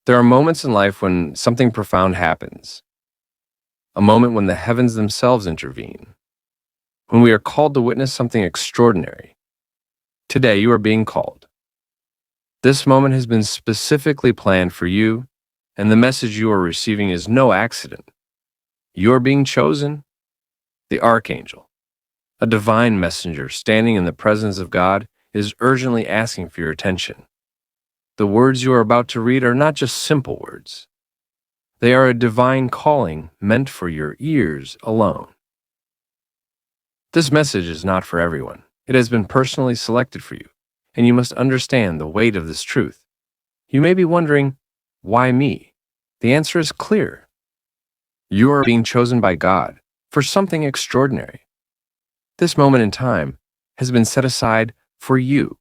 There are moments in life when something profound happens, a moment when the heavens themselves intervene, when we are called to witness something extraordinary. Today, you are being called. This moment has been specifically planned for you, and the message you are receiving is no accident. You are being chosen, the Archangel, a divine messenger standing in the presence of God, is urgently asking for your attention. The words you are about to read are not just simple words. They are a divine calling meant for your ears alone. This message is not for everyone. It has been personally selected for you, and you must understand the weight of this truth. You may be wondering, why me? The answer is clear. You are being chosen by God for something extraordinary. This moment in time has been set aside for you.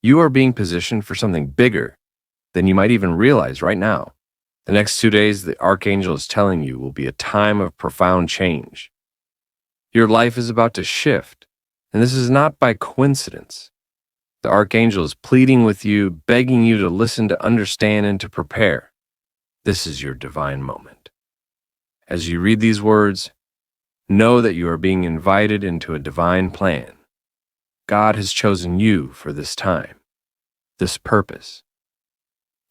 You are being positioned for something bigger than you might even realize right now. The next 2 days, the Archangel is telling you, will be a time of profound change. Your life is about to shift, and this is not by coincidence. The Archangel is pleading with you, begging you to listen, to understand, and to prepare. This is your divine moment. As you read these words, know that you are being invited into a divine plan. God has chosen you for this time, this purpose.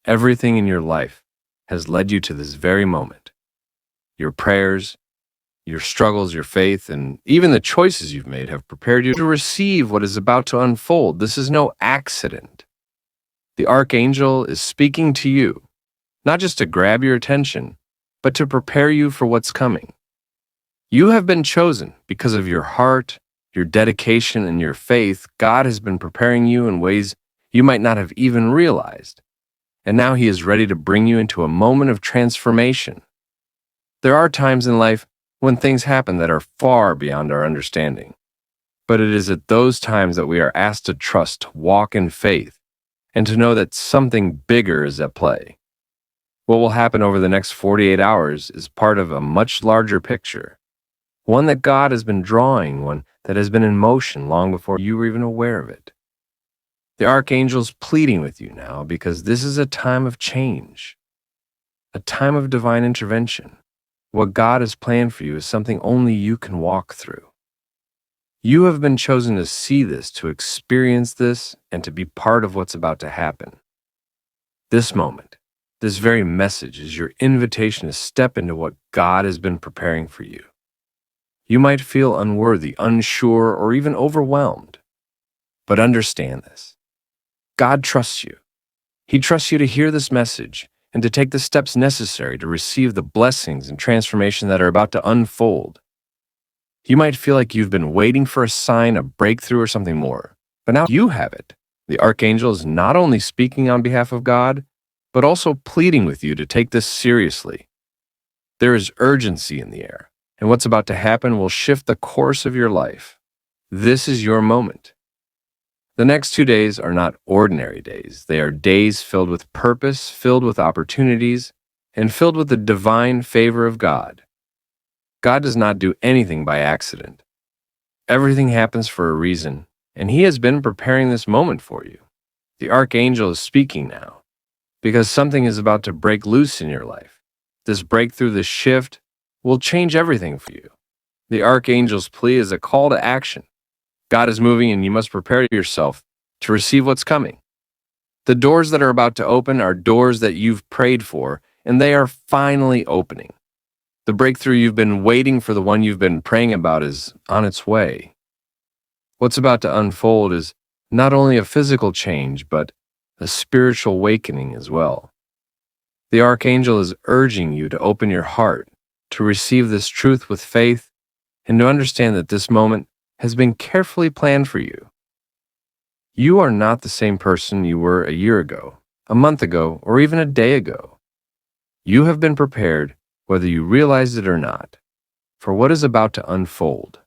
Everything in your life has led you to this very moment. Your prayers, your struggles, your faith, and even the choices you've made have prepared you to receive what is about to unfold. This is no accident. The Archangel is speaking to you, not just to grab your attention, but to prepare you for what's coming. You have been chosen because of your heart, your dedication, and your faith. God has been preparing you in ways you might not have even realized. And now He is ready to bring you into a moment of transformation. There are times in life when things happen that are far beyond our understanding. But it is at those times that we are asked to trust, to walk in faith, and to know that something bigger is at play. What will happen over the next 48 hours is part of a much larger picture, one that God has been drawing, one that has been in motion long before you were even aware of it. The Archangel's pleading with you now because this is a time of change, a time of divine intervention. What God has planned for you is something only you can walk through. You have been chosen to see this, to experience this, and to be part of what's about to happen. This moment, this very message is your invitation to step into what God has been preparing for you. You might feel unworthy, unsure, or even overwhelmed. But understand this. God trusts you. He trusts you to hear this message and to take the steps necessary to receive the blessings and transformation that are about to unfold. You might feel like you've been waiting for a sign, a breakthrough, or something more, but now you have it. The Archangel is not only speaking on behalf of God, but also pleading with you to take this seriously. There is urgency in the air, and what's about to happen will shift the course of your life. This is your moment. The next 2 days are not ordinary days. They are days filled with purpose, filled with opportunities, and filled with the divine favor of God. God does not do anything by accident. Everything happens for a reason, and He has been preparing this moment for you. The Archangel is speaking now, because something is about to break loose in your life. This breakthrough, this shift, will change everything for you. The Archangel's plea is a call to action. God is moving, and you must prepare yourself to receive what's coming. The doors that are about to open are doors that you've prayed for, and they are finally opening. The breakthrough you've been waiting for, the one you've been praying about, is on its way. What's about to unfold is not only a physical change, but a spiritual awakening as well. The Archangel is urging you to open your heart, to receive this truth with faith, and to understand that this moment has been carefully planned for you. You are not the same person you were a year ago, a month ago, or even a day ago. You have been prepared, whether you realize it or not, for what is about to unfold.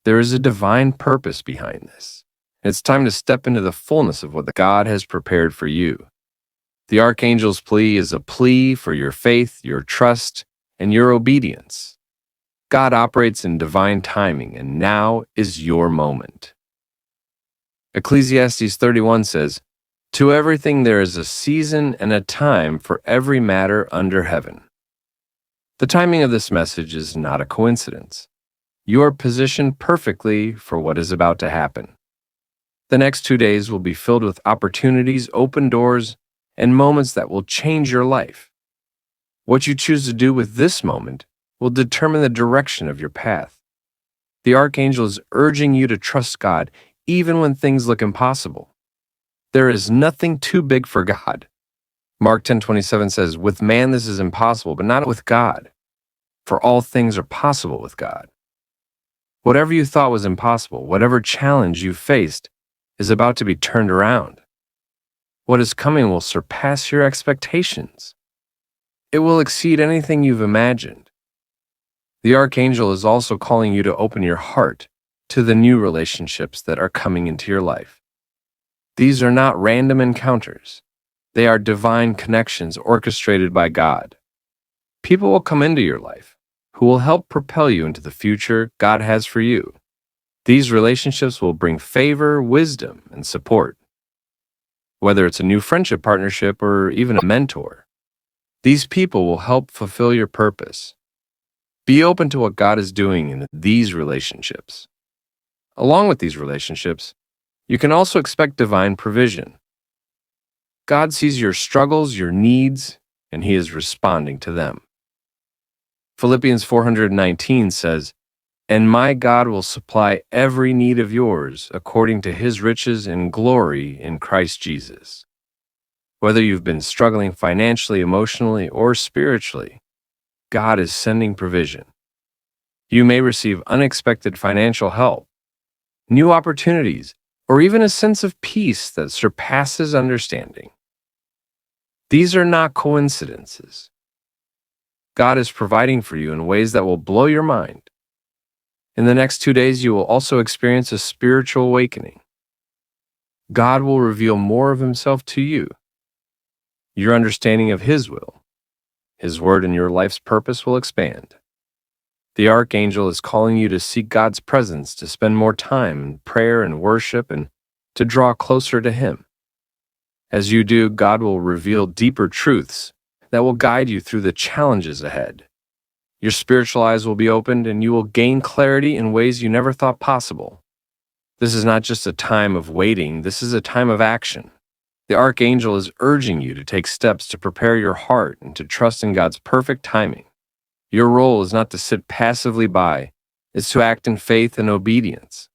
There is a divine purpose behind this. It's time to step into the fullness of what God has prepared for you. The Archangel's plea is a plea for your faith, your trust, and your obedience. God operates in divine timing, and now is your moment. Ecclesiastes 31 says, To everything there is a season and a time for every matter under heaven. The timing of this message is not a coincidence. You are positioned perfectly for what is about to happen. The next 2 days will be filled with opportunities, open doors, and moments that will change your life. What you choose to do with this moment will determine the direction of your path. The Archangel is urging you to trust God even when things look impossible. There is nothing too big for God. Mark 10:27 says, "With man this is impossible, but not with God. For all things are possible with God." Whatever you thought was impossible, whatever challenge you faced, is about to be turned around. What is coming will surpass your expectations. It will exceed anything you've imagined. The Archangel is also calling you to open your heart to the new relationships that are coming into your life. These are not random encounters. They are divine connections orchestrated by God. People will come into your life who will help propel you into the future God has for you. These relationships will bring favor, wisdom, and support. Whether it's a new friendship partnership or even a mentor, these people will help fulfill your purpose. Be open to what God is doing in these relationships. Along with these relationships, you can also expect divine provision. God sees your struggles, your needs, and He is responding to them. Philippians 4:19 says, "And my God will supply every need of yours according to His riches and glory in Christ Jesus." Whether you've been struggling financially, emotionally, or spiritually, God is sending provision. You may receive unexpected financial help, new opportunities, or even a sense of peace that surpasses understanding. These are not coincidences. God is providing for you in ways that will blow your mind. In the next 2 days, you will also experience a spiritual awakening. God will reveal more of Himself to you. Your understanding of His will, His word, and your life's purpose will expand. The Archangel is calling you to seek God's presence, to spend more time in prayer and worship, and to draw closer to Him. As you do, God will reveal deeper truths that will guide you through the challenges ahead. Your spiritual eyes will be opened, and you will gain clarity in ways you never thought possible. This is not just a time of waiting, this is a time of action. The Archangel is urging you to take steps to prepare your heart and to trust in God's perfect timing. Your role is not to sit passively by, it's to act in faith and obedience.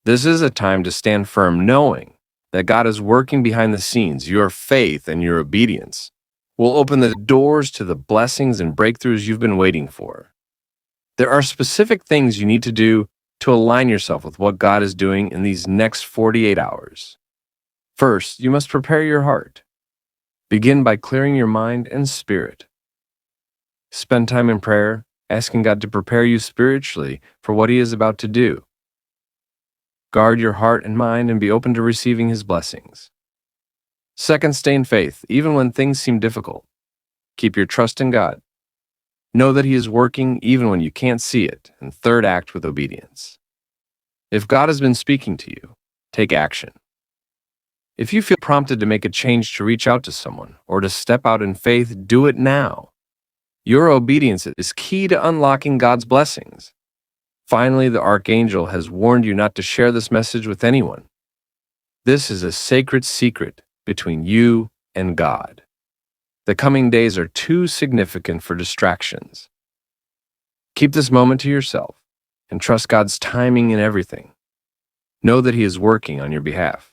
This is a time to stand firm, knowing that God is working behind the scenes. Your faith and your obedience will open the doors to the blessings and breakthroughs you've been waiting for. There are specific things you need to do to align yourself with what God is doing in these next 48 hours. First, you must prepare your heart. Begin by clearing your mind and spirit. Spend time in prayer, asking God to prepare you spiritually for what He is about to do. Guard your heart and mind and be open to receiving His blessings. Second, stay in faith, even when things seem difficult. Keep your trust in God. Know that He is working even when you can't see it. And third, act with obedience. If God has been speaking to you, take action. If you feel prompted to make a change, to reach out to someone, or to step out in faith, do it now. Your obedience is key to unlocking God's blessings. Finally, the Archangel has warned you not to share this message with anyone. This is a sacred secret between you and God. The coming days are too significant for distractions. Keep this moment to yourself and trust God's timing in everything. Know that He is working on your behalf.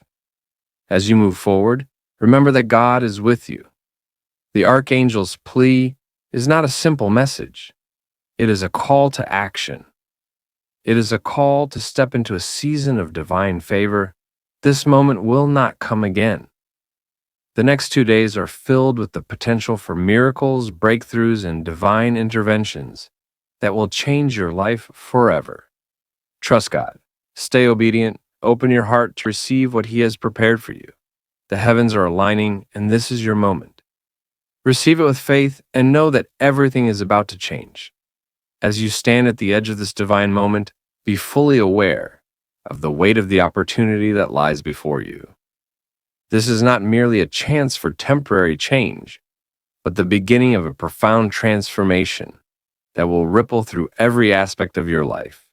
As you move forward, remember that God is with you. The Archangel's plea is not a simple message. It is a call to action. It is a call to step into a season of divine favor. This moment will not come again. The next 2 days are filled with the potential for miracles, breakthroughs, and divine interventions that will change your life forever. Trust God. Stay obedient. Open your heart to receive what He has prepared for you. The heavens are aligning, and this is your moment. Receive it with faith and know that everything is about to change. As you stand at the edge of this divine moment, be fully aware of the weight of the opportunity that lies before you. This is not merely a chance for temporary change, but the beginning of a profound transformation that will ripple through every aspect of your life.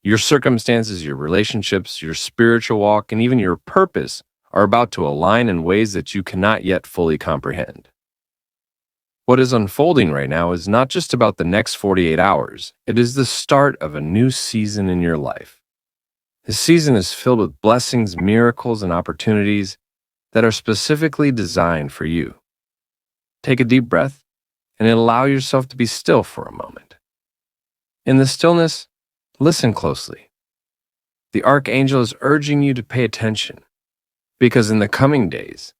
Your circumstances, your relationships, your spiritual walk, and even your purpose are about to align in ways that you cannot yet fully comprehend. What is unfolding right now is not just about the next 48 hours, it is the start of a new season in your life. This season is filled with blessings, miracles, and opportunities that are specifically designed for you. Take a deep breath and allow yourself to be still for a moment. In the stillness, listen closely. The Archangel is urging you to pay attention, because in the coming days,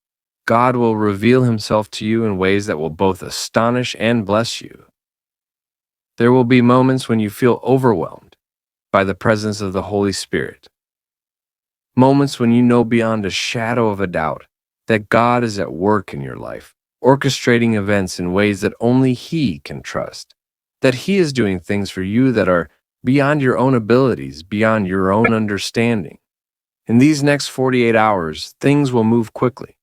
God will reveal himself to you in ways that will both astonish and bless you. There will be moments when you feel overwhelmed by the presence of the Holy Spirit. Moments when you know beyond a shadow of a doubt that God is at work in your life, orchestrating events in ways that only He can trust, that He is doing things for you that are beyond your own abilities, beyond your own understanding. In these next 48 hours, things will move quickly.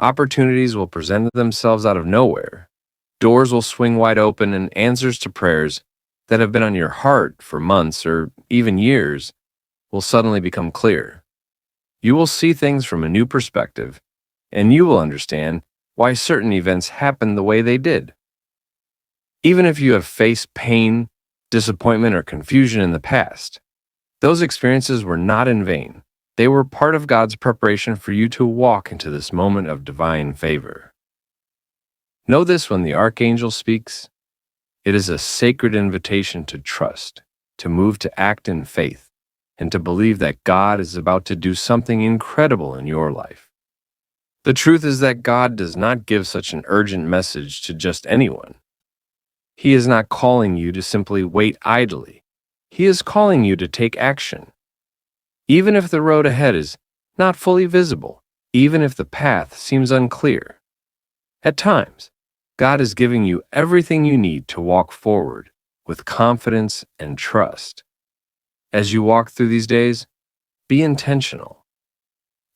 Opportunities will present themselves out of nowhere. Doors will swing wide open, and answers to prayers that have been on your heart for months or even years will suddenly become clear. You will see things from a new perspective, and you will understand why certain events happened the way they did. Even if you have faced pain, disappointment, or confusion in the past, those experiences were not in vain. They were part of God's preparation for you to walk into this moment of divine favor. Know this: when the Archangel speaks, it is a sacred invitation to trust, to move to act in faith, and to believe that God is about to do something incredible in your life. The truth is that God does not give such an urgent message to just anyone. He is not calling you to simply wait idly. He is calling you to take action. Even if the road ahead is not fully visible, even if the path seems unclear. At times, God is giving you everything you need to walk forward with confidence and trust. As you walk through these days, be intentional.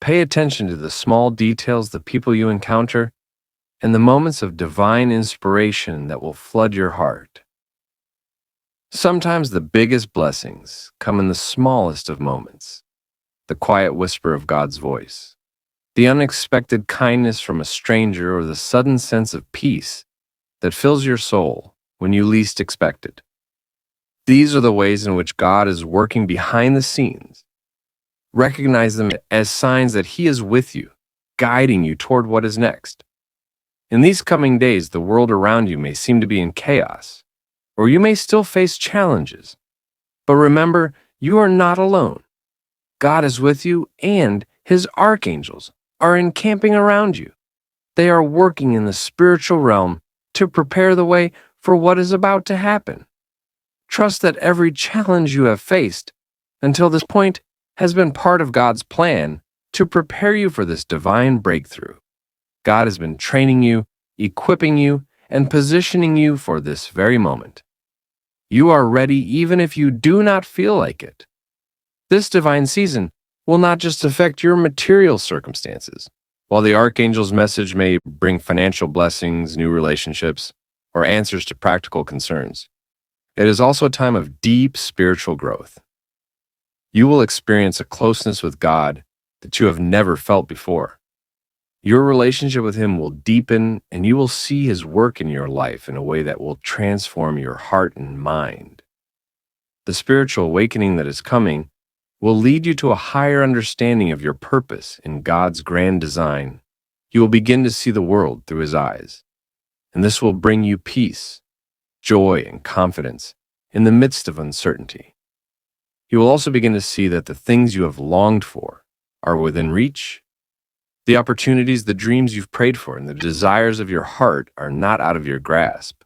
Pay attention to the small details, the people you encounter, and the moments of divine inspiration that will flood your heart. Sometimes the biggest blessings come in the smallest of moments, the quiet whisper of God's voice, the unexpected kindness from a stranger, or the sudden sense of peace that fills your soul when you least expect it. These are the ways in which God is working behind the scenes. Recognize them as signs that He is with you, guiding you toward what is next. In these coming days, the world around you may seem to be in chaos, or you may still face challenges. But remember, you are not alone. God is with you, and His archangels are encamping around you. They are working in the spiritual realm to prepare the way for what is about to happen. Trust that every challenge you have faced until this point has been part of God's plan to prepare you for this divine breakthrough. God has been training you, equipping you, and positioning you for this very moment. You are ready even if you do not feel like it. This divine season will not just affect your material circumstances. While the Archangel's message may bring financial blessings, new relationships, or answers to practical concerns, it is also a time of deep spiritual growth. You will experience a closeness with God that you have never felt before. Your relationship with Him will deepen, and you will see His work in your life in a way that will transform your heart and mind. The spiritual awakening that is coming will lead you to a higher understanding of your purpose in God's grand design. You will begin to see the world through His eyes, and this will bring you peace, joy, and confidence in the midst of uncertainty. You will also begin to see that the things you have longed for are within reach. The opportunities, the dreams you've prayed for, and the desires of your heart are not out of your grasp.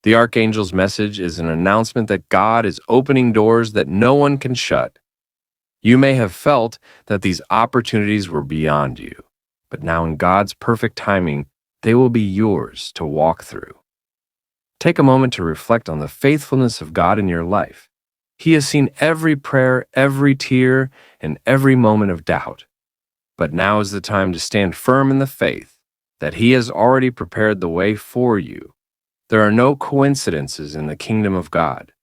The Archangel's message is an announcement that God is opening doors that no one can shut. You may have felt that these opportunities were beyond you, but now in God's perfect timing, they will be yours to walk through. Take a moment to reflect on the faithfulness of God in your life. He has seen every prayer, every tear, and every moment of doubt. But now is the time to stand firm in the faith that He has already prepared the way for you. There are no coincidences in the kingdom of God.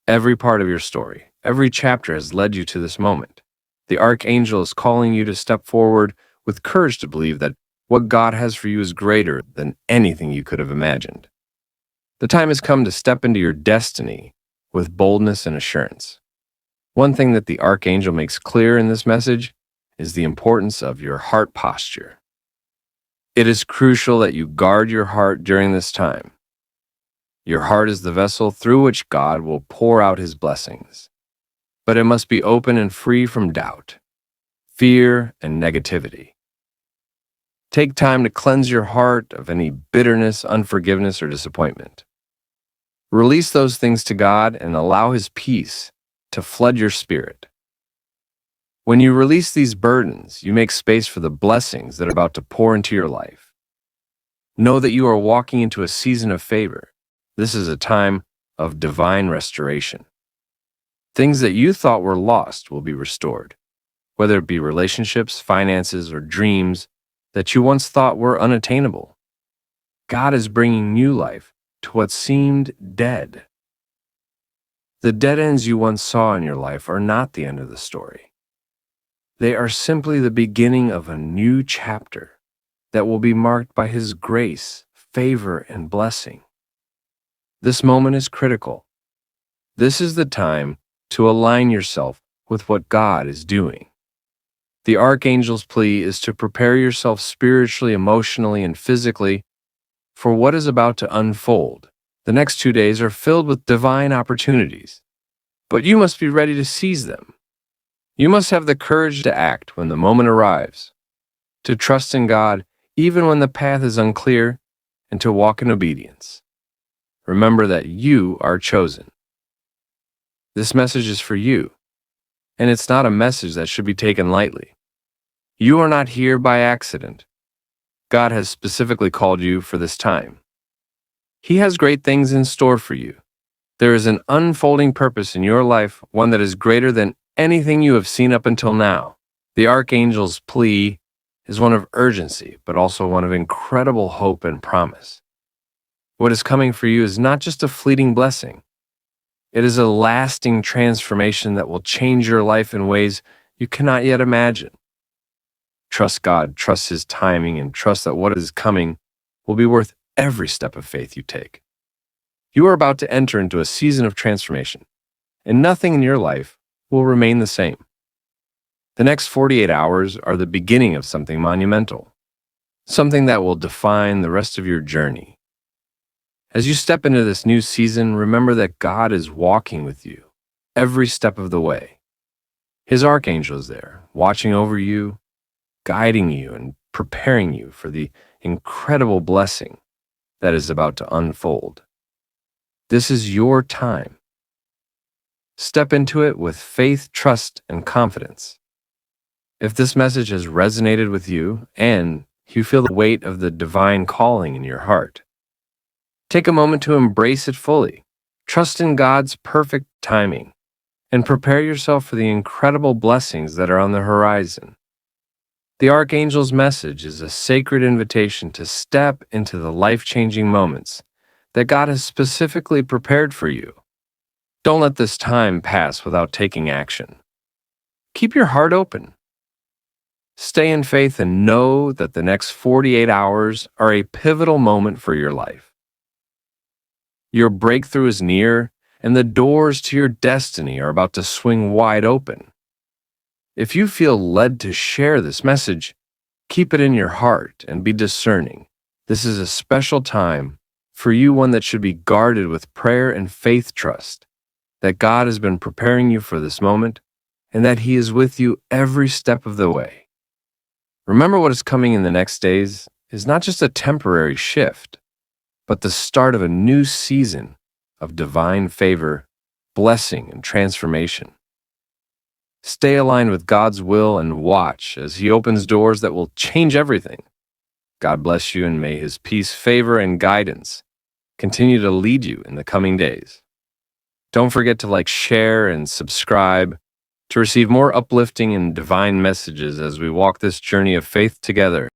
Every part of your story, every chapter has led you to this moment. The Archangel is calling you to step forward with courage to believe that what God has for you is greater than anything you could have imagined. The time has come to step into your destiny with boldness and assurance. One thing that the Archangel makes clear in this message is the importance of your heart posture. It is crucial that you guard your heart during this time. Your heart is the vessel through which God will pour out His blessings. But it must be open and free from doubt, fear, and negativity. Take time to cleanse your heart of any bitterness, unforgiveness, or disappointment. Release those things to God and allow His peace to flood your spirit. When you release these burdens, you make space for the blessings that are about to pour into your life. Know that you are walking into a season of favor. This is a time of divine restoration. Things that you thought were lost will be restored, whether it be relationships, finances, or dreams that you once thought were unattainable. God is bringing new life to what seemed dead. The dead ends you once saw in your life are not the end of the story. They are simply the beginning of a new chapter that will be marked by His grace, favor, and blessing. This moment is critical. This is the time to align yourself with what God is doing. The Archangel's plea is to prepare yourself spiritually, emotionally, and physically for what is about to unfold. The next 2 days are filled with divine opportunities, but you must be ready to seize them. You must have the courage to act when the moment arrives, to trust in God even when the path is unclear, and to walk in obedience. Remember that you are chosen. This message is for you, and it's not a message that should be taken lightly. You are not here by accident. God has specifically called you for this time. He has great things in store for you. There is an unfolding purpose in your life, one that is greater than anything you have seen up until now. The Archangel's plea is one of urgency, but also one of incredible hope and promise. What is coming for you is not just a fleeting blessing. It is a lasting transformation that will change your life in ways you cannot yet imagine. Trust God, trust His timing, and trust that what is coming will be worth every step of faith you take. You are about to enter into a season of transformation, and nothing in your life will remain the same. The next 48 hours are the beginning of something monumental, something that will define the rest of your journey. As you step into this new season, remember that God is walking with you every step of the way. His Archangel is there, watching over you, guiding you, and preparing you for the incredible blessing that is about to unfold. This is your time. Step into it with faith, trust, and confidence. If this message has resonated with you and you feel the weight of the divine calling in your heart, take a moment to embrace it fully. Trust in God's perfect timing and prepare yourself for the incredible blessings that are on the horizon. The Archangel's message is a sacred invitation to step into the life-changing moments that God has specifically prepared for you. Don't let this time pass without taking action. Keep your heart open. Stay in faith and know that the next 48 hours are a pivotal moment for your life. Your breakthrough is near, and the doors to your destiny are about to swing wide open. If you feel led to share this message, keep it in your heart and be discerning. This is a special time for you, one that should be guarded with prayer and faith trust, that God has been preparing you for this moment and that He is with you every step of the way. Remember, what is coming in the next days is not just a temporary shift, but the start of a new season of divine favor, blessing, and transformation. Stay aligned with God's will and watch as He opens doors that will change everything. God bless you, and may His peace, favor, and guidance continue to lead you in the coming days. Don't forget to share, and subscribe To receive more uplifting and divine messages as we walk this journey of faith together,